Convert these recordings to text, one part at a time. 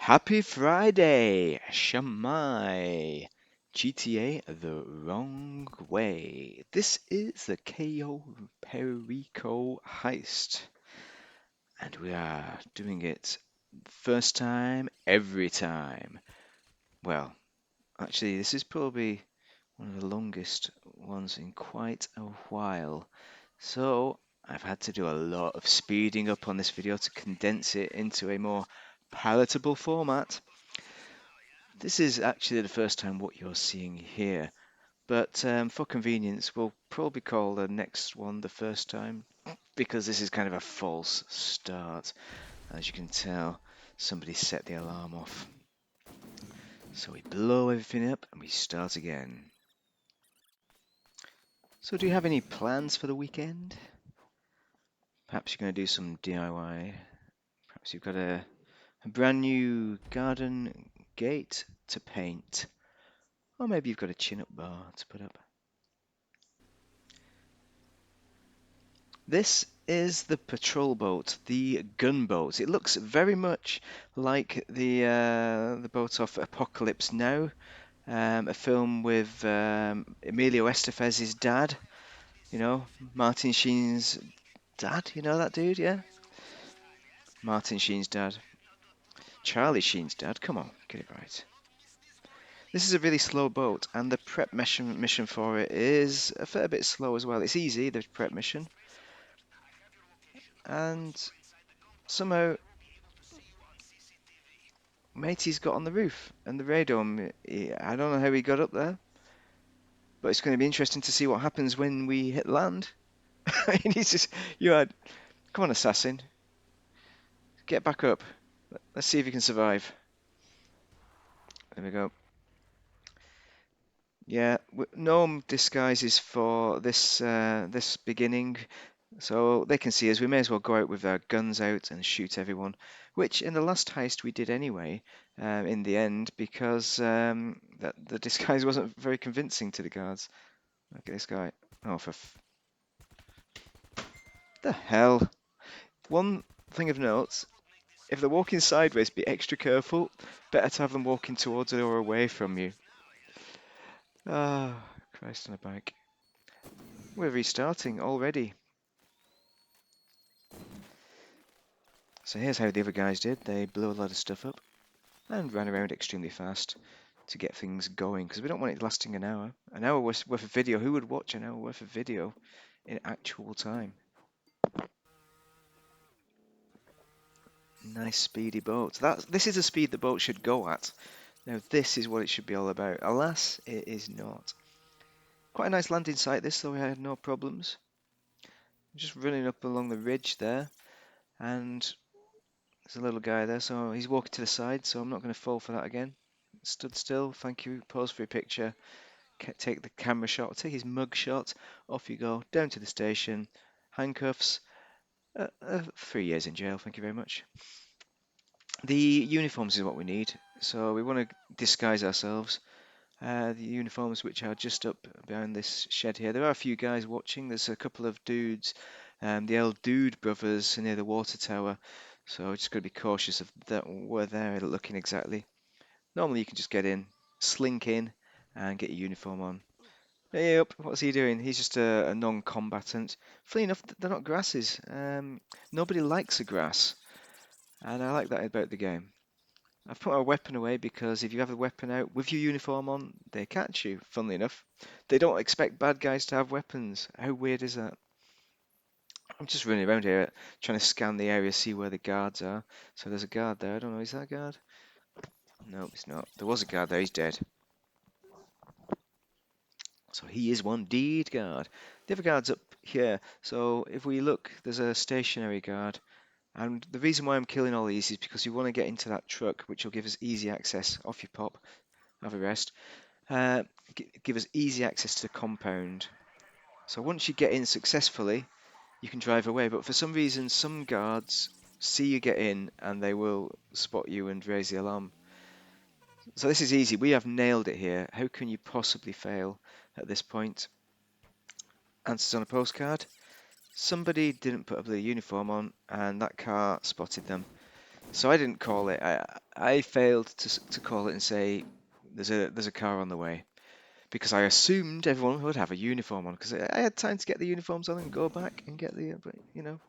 Happy Friday! Shamai! GTA the wrong way. This is the Cayo Perico Heist. And we are doing it first time, every time. Well, actually, this is probably one of the longest ones in quite a while. So, I've had to do a lot of speeding up on this video to condense it into a more palatable format. This is actually the first time what you're seeing here, but for convenience, we'll probably call the next one the first time because this is kind of a false start. As you can tell, somebody set the alarm off. So we blow everything up and we start again. So do you have any plans for the weekend? Perhaps you're going to do some DIY. Perhaps you've got a brand new garden gate to paint. Or maybe you've got a chin-up bar to put up. This is the patrol boat, the gunboat. It looks very much like the boat off Apocalypse Now, a film with Emilio Estevez's dad. You know, Martin Sheen's dad. You know that dude, yeah? Martin Sheen's dad. Charlie Sheen's dad. Come on, get it right. This is a really slow boat, and the prep mission for it is a fair bit slow as well. It's easy, the prep mission, and somehow Matey's got on the roof, and the radome, I don't know how he got up there, but it's going to be interesting to see what happens when we hit land. He's just, come on, assassin, get back up. Let's see if you can survive. There we go. Yeah, no disguises for this beginning, so they can see us. We may as well go out with our guns out and shoot everyone, which in the last heist we did anyway, in the end, because that the disguise wasn't very convincing to the guards. Look at this guy. Oh, the hell. One thing of note, if they're walking sideways, be extra careful. Better to have them walking towards it or away from you. Ah, Christ on a bike. We're restarting already. So here's how the other guys did. They blew a lot of stuff up and ran around extremely fast to get things going, because we don't want it lasting an hour. An hour worth of video. Who would watch an hour worth of video in actual time? Nice speedy boat. This is the speed the boat should go at. Now this is what it should be all about. Alas, it is not. Quite a nice landing site this, though we had no problems. Just running up along the ridge there, and there's a little guy there, so he's walking to the side, so I'm not going to fall for that again. Stood still, thank you, pose for a picture, take the camera shot, take his mug shot, off you go, down to the station, handcuffs, 3 years in jail, thank you very much. The uniforms is what we need, so we want to disguise ourselves. The uniforms which are just up behind this shed here. There are a few guys watching. There's a couple of dudes, the old Dude brothers near the water tower. So just got to be cautious of that. We're there looking exactly. Normally you can just get in, slink in, and get your uniform on. Hey up, what's he doing? He's just a non-combatant. Funny enough, they're not grasses. Nobody likes a grass, and I like that about the game. I've put a weapon away because if you have the weapon out with your uniform on, they catch you, funnily enough. They don't expect bad guys to have weapons. How weird is that? I'm just running around here trying to scan the area, see where the guards are. So there's a guard there. I don't know, is that a guard? No, it's not. There was a guard there, he's dead. So he is one deed guard. The other guard's up here. So if we look, there's a stationary guard. And the reason why I'm killing all these is because you want to get into that truck, which will give us easy access. Off you pop. Have a rest. Give us easy access to the compound. So once you get in successfully, you can drive away. But for some reason, some guards see you get in and they will spot you and raise the alarm. So this is easy. We have nailed it here. How can you possibly fail at this point? Answers on a postcard. Somebody didn't put a blue uniform on and that car spotted them. So I didn't call it. I failed to call it and say there's a car on the way because I assumed everyone would have a uniform on because I had time to get the uniforms on and go back and get the. But you know,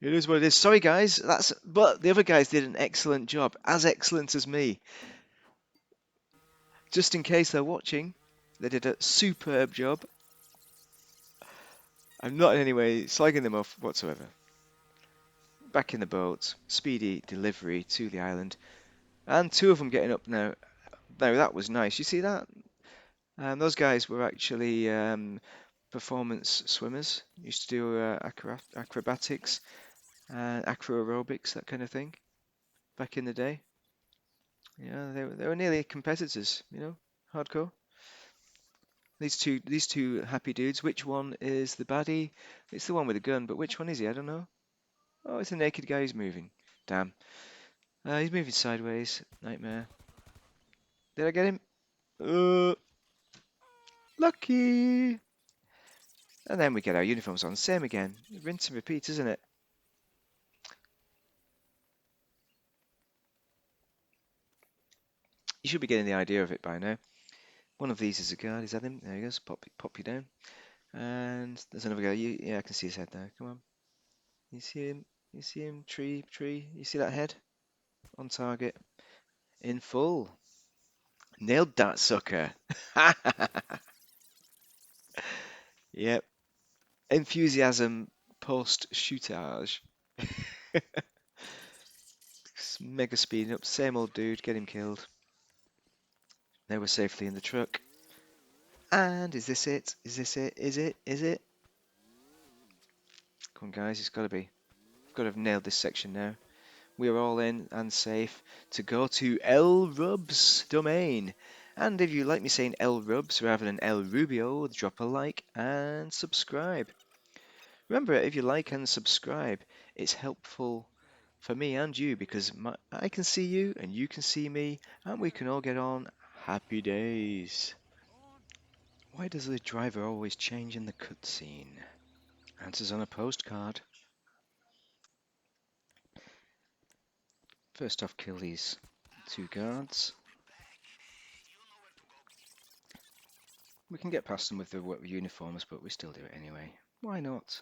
it is what it is. Sorry guys, but the other guys did an excellent job, as excellent as me. Just in case they're watching, they did a superb job. I'm not in any way slagging them off whatsoever. Back in the boat, speedy delivery to the island, and two of them getting up now. Now that was nice. You see that? Those guys were actually performance swimmers. Used to do acrobatics and acro aerobics, that kind of thing, back in the day. Yeah, they were nearly competitors, hardcore. These two happy dudes. Which one is the baddie? It's the one with the gun, but which one is he? I don't know. Oh, it's a naked guy who's moving. Damn. He's moving sideways. Nightmare. Did I get him? Lucky. And then we get our uniforms on. Same again. Rinse and repeat, isn't it? You should be getting the idea of it by now. One of these is a guard. Is that him? There he goes. Pop you down. And there's another guy. Yeah, I can see his head now. Come on. You see him? You see him? Tree. You see that head? On target. In full. Nailed that sucker. Yep. Enthusiasm post shootage. Mega speeding up. Same old dude. Get him killed. Now we're safely in the truck. And is this it? Is this it? Is it? Is it? Come on, guys. It's got to be. Got to have nailed this section now. We are all in and safe to go to El Rub's domain. And if you like me saying El Rubs rather than El Rubio, drop a like and subscribe. Remember, if you like and subscribe, it's helpful for me and you because I can see you and you can see me and we can all get on happy days. Why does the driver always change in the cutscene? Answers on a postcard. First off, kill these two guards. We can get past them with the uniforms, but we still do it anyway. Why not?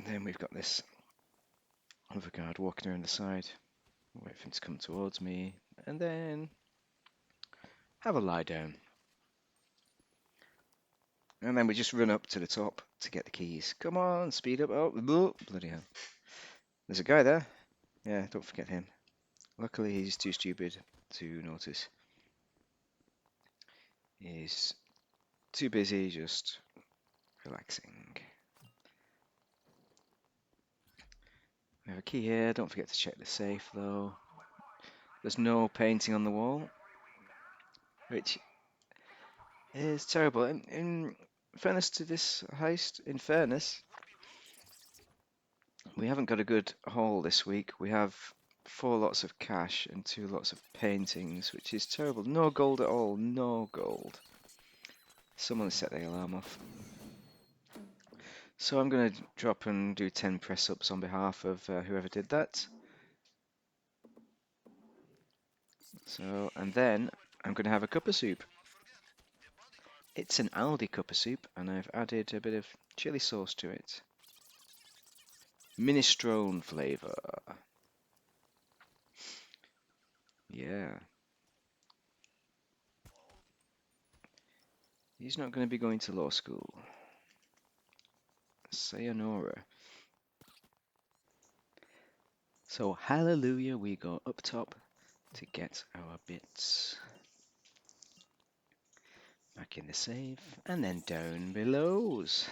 Then we've got this other guard walking around the side. Wait for him to come towards me, and then have a lie down. And then we just run up to the top to get the keys. Come on, speed up. Oh, bloody hell. There's a guy there. Yeah, don't forget him. Luckily, he's too stupid to notice. He's too busy just relaxing. We have a key here. Don't forget to check the safe, though. There's no painting on the wall, which is terrible. In fairness to this heist, we haven't got a good haul this week. We have 4 lots of cash and 2 lots of paintings, which is terrible. No gold at all. No gold. Someone set the alarm off. So I'm going to drop and do 10 press-ups on behalf of whoever did that. So, and then I'm going to have a cup of soup. It's an Aldi cup of soup, and I've added a bit of chili sauce to it. Minestrone flavour. Yeah. He's not going to be going to law school. Sayonara. So, hallelujah, we go up top to get our bits. Back in the safe, and then down belows.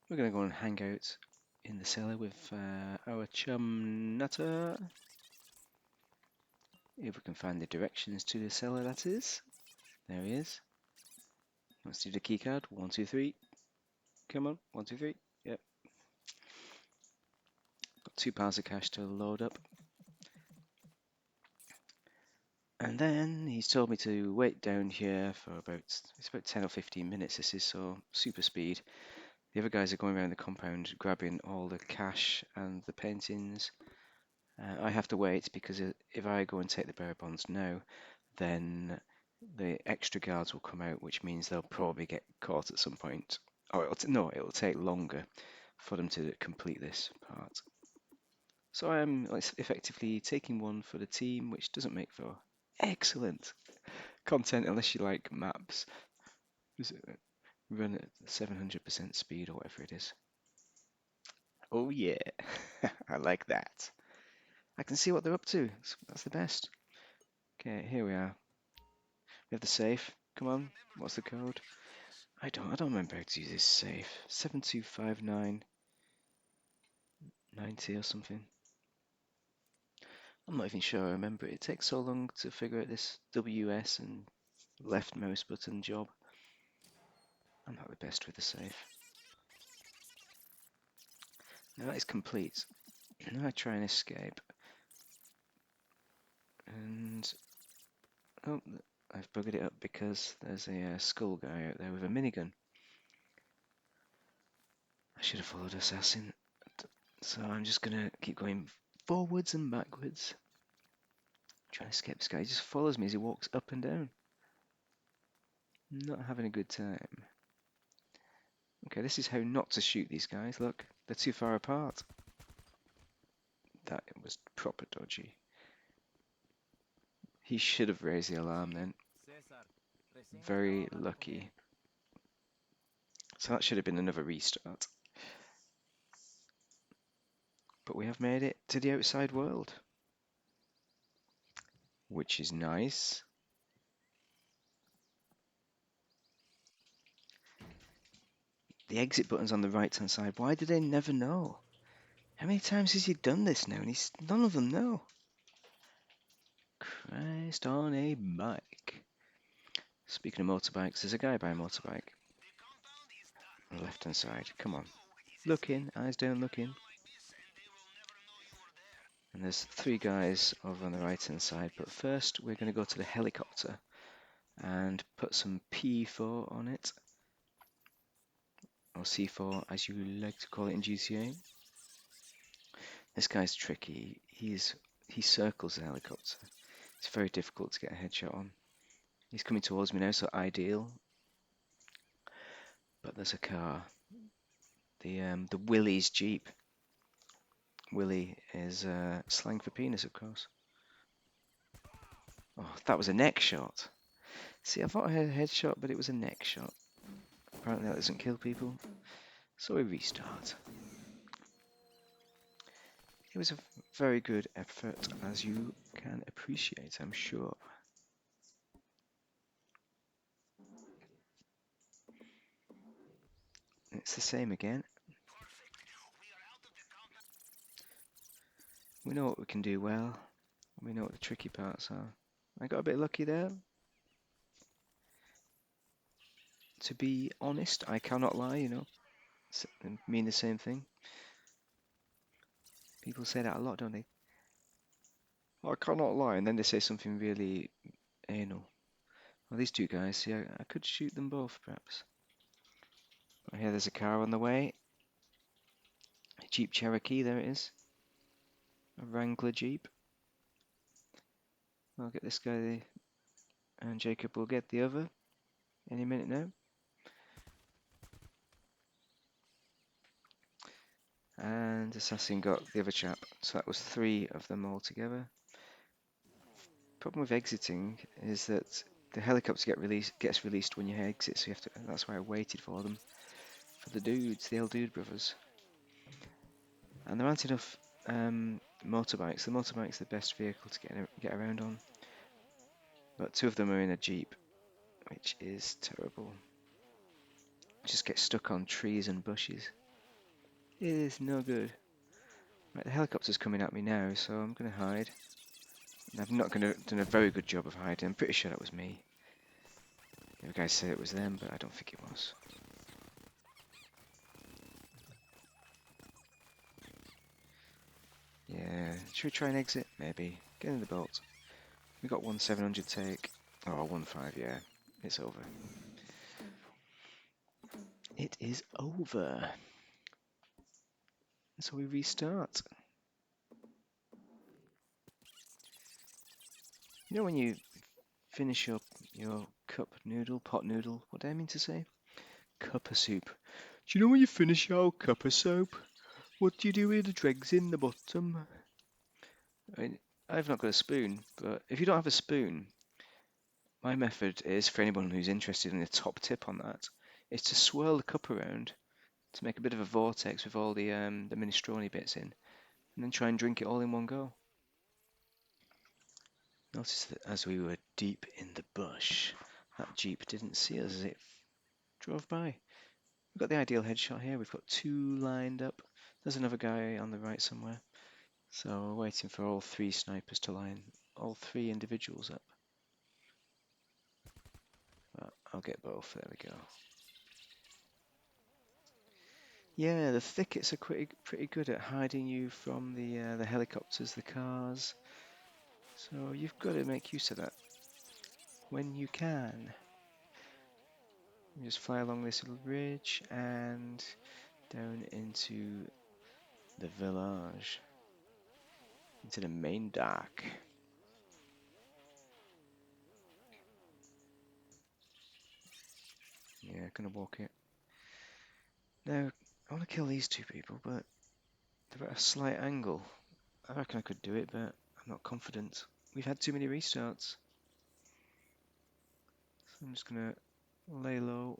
We're going to go and hang out in the cellar with our chum Nutter. If we can find the directions to the cellar, that is. There he is. Let's do the keycard. 1, 2, 3. Come on. 1, 2, 3. Yep. Got £2 of cash to load up. And then he's told me to wait down here for it's about 10 or 15 minutes. This is so super speed. The other guys are going around the compound grabbing all the cash and the paintings. I have to wait because if I go and take the bearer bonds now, then the extra guards will come out, which means they'll probably get caught at some point. Or it'll take longer for them to complete this part. So I'm effectively taking one for the team, which doesn't make for excellent content unless you like maps. Run at 700% speed or whatever it is. Oh yeah, I like that. I can see what they're up to. That's the best. Okay, here we are. We have the safe. Come on, what's the code? I don't remember how to use this safe. 725990 or something. I'm not even sure I remember it. It takes so long to figure out this WS and left mouse button job. I'm not the best with the safe. Now that is complete. Now I try and escape. And oh, I've buggered it up because there's a skull guy out there with a minigun. I should have followed Assassin. So I'm just gonna keep going forwards and backwards. Trying to escape this guy. He just follows me as he walks up and down. Not having a good time. Okay, this is how not to shoot these guys. Look, they're too far apart. That was proper dodgy. He should have raised the alarm then. Very lucky. So that should have been another restart. But we have made it to the outside world. Which is nice. The exit button's on the right hand side. Why do they never know? How many times has he done this now and none of them know? Christ on a bike. Speaking of motorbikes, there's a guy by a motorbike. On the left hand side. Come on. Look in, eyes down, look in. And there's 3 guys over on the right hand side. But first we're going to go to the helicopter and put some P4 on it. Or C4 as you like to call it in GTA. This guy's tricky. He circles the helicopter. It's very difficult to get a headshot on. He's coming towards me now, so ideal. But there's a car. The Willie's Jeep. Willie is slang for penis, of course. Oh, that was a neck shot. See, I thought I had a headshot, but it was a neck shot. Apparently that doesn't kill people. So we restart. It was a very good effort, as you can appreciate, I'm sure. It's the same again. We know what we can do well. We know what the tricky parts are. I got a bit lucky there. To be honest, I cannot lie, you know. Mean the same thing. People say that a lot, don't they? I cannot lie, and then they say something really anal. Well, these 2 guys, see, I could shoot them both, perhaps. Oh, here, there's a car on the way. A Jeep Cherokee, there it is. A Wrangler Jeep. I'll get this guy, and Jacob will get the other any minute now. And Assassin got the other chap, so that was 3 of them all together. Problem with exiting is that the helicopter gets released when you exit, so you have to. That's why I waited for them, for the dudes, the old dude brothers. And there aren't enough motorbikes. The motorbike's the best vehicle to get around on, but 2 of them are in a Jeep, which is terrible. Just get stuck on trees and bushes. It is no good. Right, the helicopter's coming at me now, so I'm going to hide. And I've not done a very good job of hiding. I'm pretty sure that was me. The guys said it was them, but I don't think it was. Yeah, should we try and exit? Maybe. Get in the boat. We got 1,700 take. Oh, 1,500, yeah. It's over. It is over. So we restart. You know when you finish up your pot noodle, what do I mean to say? Cup of soup. Do you know when you finish your cup of soup? What do you do with the dregs in the bottom? I mean, I've not got a spoon, but if you don't have a spoon, my method is, for anyone who's interested in a top tip on that, is to swirl the cup around to make a bit of a vortex with all the minestrone bits in, and then try and drink it all in one go. Notice that as we were deep in the bush, that jeep didn't see us as it drove by. We've got the ideal headshot here. We've got two lined up. There's another guy on the right somewhere. So we're waiting for all three snipers to line all three individuals up. I'll get both. There we go. Yeah, the thickets are pretty good at hiding you from the helicopters, the cars. So you've got to make use of that when you can. You just fly along this little ridge and down into the village, into the main dock. Yeah, gonna walk it. Now, I want to kill these two people, but they're at a slight angle. I reckon I could do it, but I'm not confident. We've had too many restarts. So I'm just gonna lay low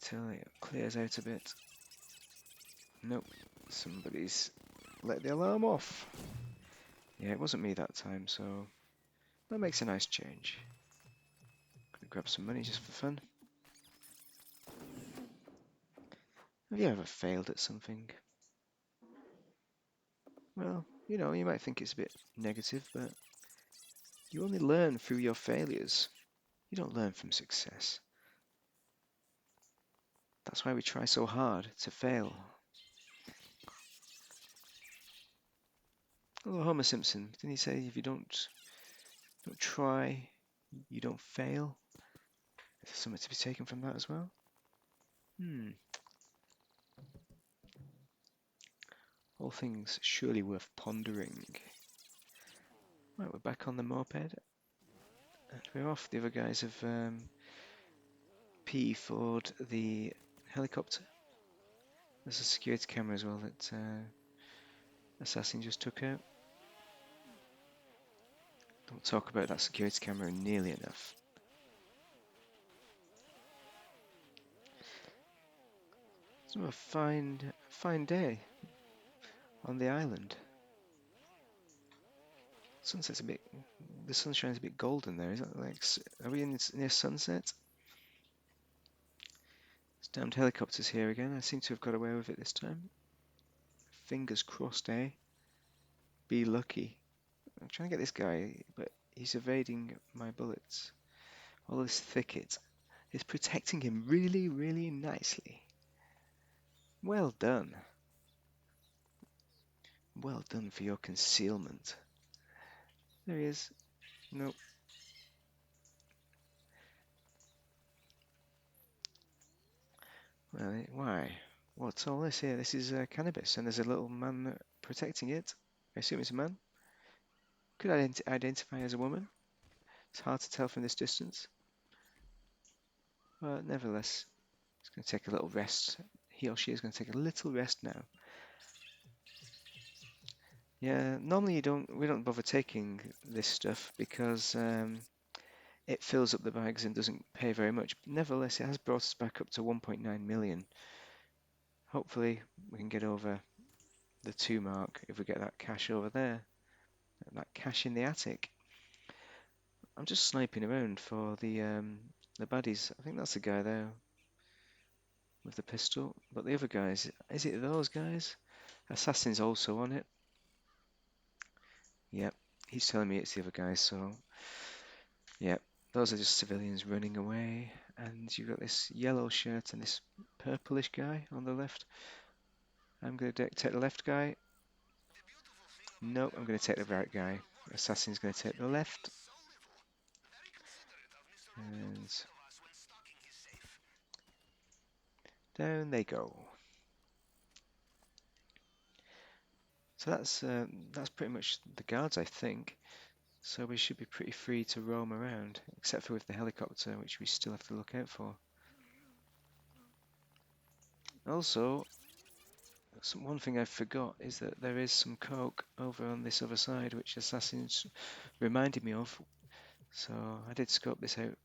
until it clears out a bit. Nope, somebody's let the alarm off. Yeah, it wasn't me that time, so that makes a nice change. Gonna grab some money just for fun. Have you ever failed at something? Well, you know, you might think it's a bit negative, but you only learn through your failures. You don't learn from success. That's why we try so hard to fail. Although Homer Simpson, didn't he say if you don't try, you don't fail? Is there something to be taken from that as well? All things surely worth pondering. Right, we're back on the moped. And we're off. The other guys have P4'd the helicopter. There's a security camera as well that Assassin just took out. Don't talk about that security camera nearly enough. It's a fine day on the island. Sunset's a bit, the sunshine's a bit golden there. Is that like, are we near sunset? It's damned helicopters here again. I seem to have got away with it this time. Fingers crossed, eh? Be lucky. I'm trying to get this guy, but he's evading my bullets. All this thicket is protecting him really, really nicely. Well done. Well done for your concealment. There he is. Nope. Well, why? What's all this here? This is cannabis, and there's a little man protecting it. I assume it's a man. Could identify as a woman. It's hard to tell from this distance. But nevertheless, it's going to take a little rest. He or she is going to take a little rest now. Yeah, normally we don't bother taking this stuff because it fills up the bags and doesn't pay very much. But nevertheless, it has brought us back up to 1.9 million. Hopefully, we can get over the 2 mark if we get that cash over there. That cash in the attic. I'm just sniping around for the baddies. I think that's the guy there with the pistol. But the other guys, is it those guys? Assassin's also on it. Yep, he's telling me it's the other guys, so yep, those are just civilians running away. And you've got this yellow shirt and this purplish guy on the left. I'm going to take the left guy. Nope, I'm going to take the right guy. Assassin's going to take the left. And down they go. So that's pretty much the guards, I think. So we should be pretty free to roam around, except for with the helicopter, which we still have to look out for. Also, one thing I forgot is that there is some coke over on this other side, which Assassins reminded me of. So I did scope this out,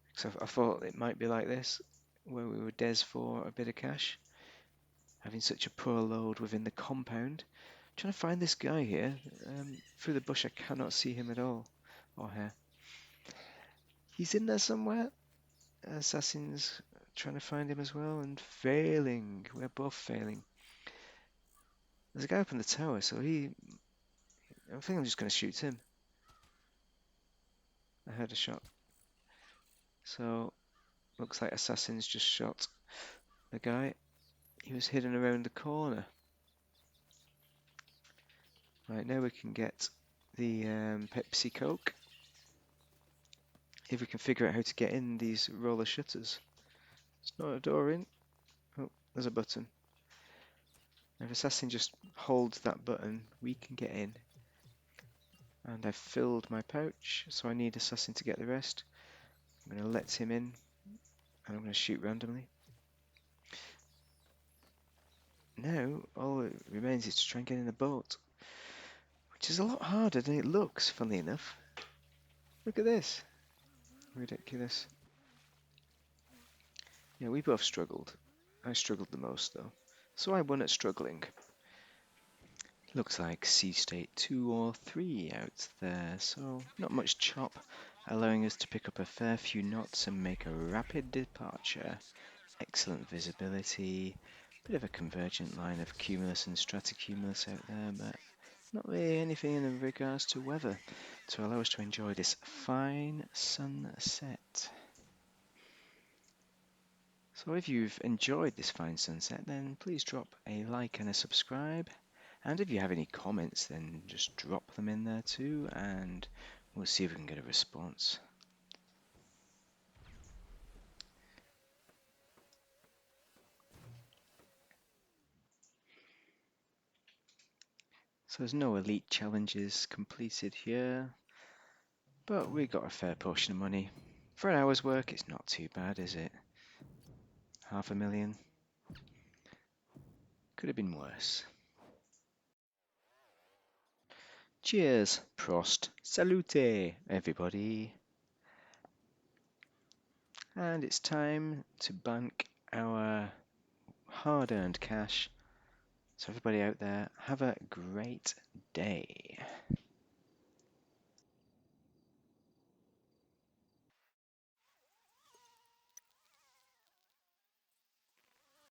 because I thought it might be like this, where we were des for a bit of cash, having such a poor load within the compound. Trying to find this guy here. Through the bush I cannot see him at all, or her. He's in there somewhere. Assassins trying to find him as well, and failing. We're both failing. There's a guy up in the tower, so I think I'm just going to shoot him. I heard a shot. So, looks like Assassins just shot the guy. He was hidden around the corner. Right, now we can get the Pepsi Coke. If we can figure out how to get in these roller shutters. It's not a door in. Oh, there's a button. If Assassin just holds that button, we can get in. And I've filled my pouch, so I need Assassin to get the rest. I'm going to let him in, and I'm going to shoot randomly. Now, all it remains is to try and get in the boat, which is a lot harder than it looks, funnily enough. Look at this. Ridiculous. Yeah, we both struggled. I struggled the most, though. So I won at struggling. Looks like sea state 2 or 3 out there, so not much chop, allowing us to pick up a fair few knots and make a rapid departure. Excellent visibility, bit of a convergent line of cumulus and stratocumulus out there, but not really anything in regards to weather to allow us to enjoy this fine sunset. So if you've enjoyed this fine sunset, then please drop a like and a subscribe. And if you have any comments, then just drop them in there too, and we'll see if we can get a response. So there's no elite challenges completed here, but we got a fair portion of money. For an hour's work, it's not too bad, is it? 500,000. Could have been worse. Cheers, Prost, salute, everybody. And it's time to bank our hard-earned cash. So everybody out there, have a great day.